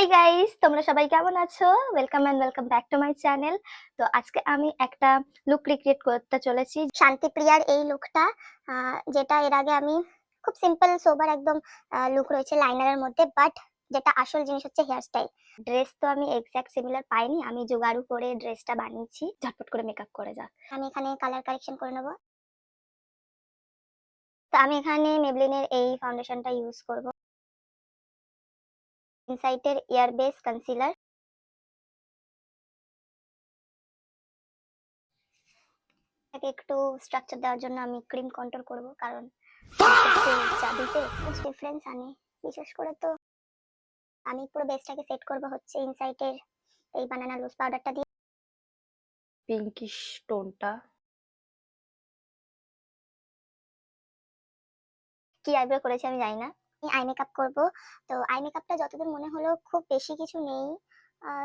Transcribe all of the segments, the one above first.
Hi guys, তোমরা সবাই কেমন আছো? Welcome back to my channel. তো আজকে আমি একটা লুক রিক্রিয়েট করতে চলেছি, শান্তিপ্রিয়ার এই লুকটা, যেটা এর আগে আমি খুব সিম্পল সোবার একদম লুক রয়েছে লাইনারের মধ্যে, বাট যেটা আসল জিনিস হচ্ছে হেয়ার স্টাইল। ড্রেস তো আমি এক্স্যাক্ট সিমিলার পাইনি, আমি জোগাড়ু করে ড্রেসটা বানিয়েছি। ঝটপট করে মেকআপ করে যাক। আমি এখানে কালার কারেকশন করে নেব। তো আমি এখানে মেবলিনের এই ফাউন্ডেশনটা ইউজ করব, ইনসাইটের এয়ার বেস কনসিলার। একটু স্ট্রাকচার দেওয়ার জন্য আমি ক্রিম কন্ট্রোল করব, কারণ চাবিতে ডিফারেন্স আনে। বিশেষ করে তো আমি পুরো বেসটাকে সেট করব হচ্ছে ইনসাইটের এই বানানা লুজ পাউডারটা দিয়ে। পিঙ্কিশ টোনটা কি আইব্রো করেছি আমি জানি না। আমি আই মেকআপ করব। তো আই মেকআপটা যতদূর মনে হলো খুব বেশি কিছু নেই,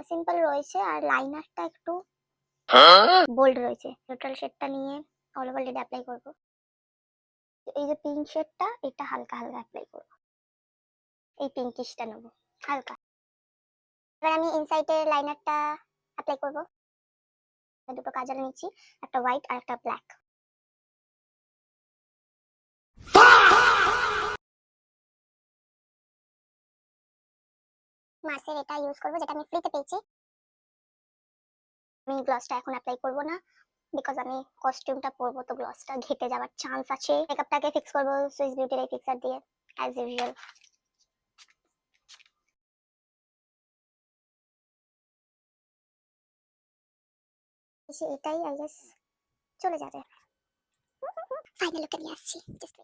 সিম্পল রয়েছে, আর লাইনারটা একটু বোল্ড রয়েছে। টোটাল শেডটা নিয়ে অল ওভার লিড অ্যাপ্লাই করব। এই যে পিঙ্ক শেডটা, এটা হালকা হালকা অ্যাপ্লাই করব। এই পিঙ্কিশটা নেব হালকা। এবার আমি ইনসাইটের লাইনারটা অ্যাপ্লাই করব। দুটো কাজল নিচ্ছি, একটা হোয়াইট আর একটা ব্ল্যাক। মার্সের এটা ইউজ করব, যেটা আমি ফ্রিতে পেয়েছি। আমি গ্লসটা এখন অ্যাপ্লাই করব না, বিকজ আমি কস্টিউমটা পরবো, তো গ্লসটা ঘেটে যাওয়ার চান্স আছে। মেকআপটাকে ফিক্স করব সুইস বিউটির এই ফিক্সার দিয়ে, অ্যাজ ইউজুয়াল। এটাই আই গেস চলে যাবে। ফাইনাল লুকটা নিয়ে আসছি, জাস্ট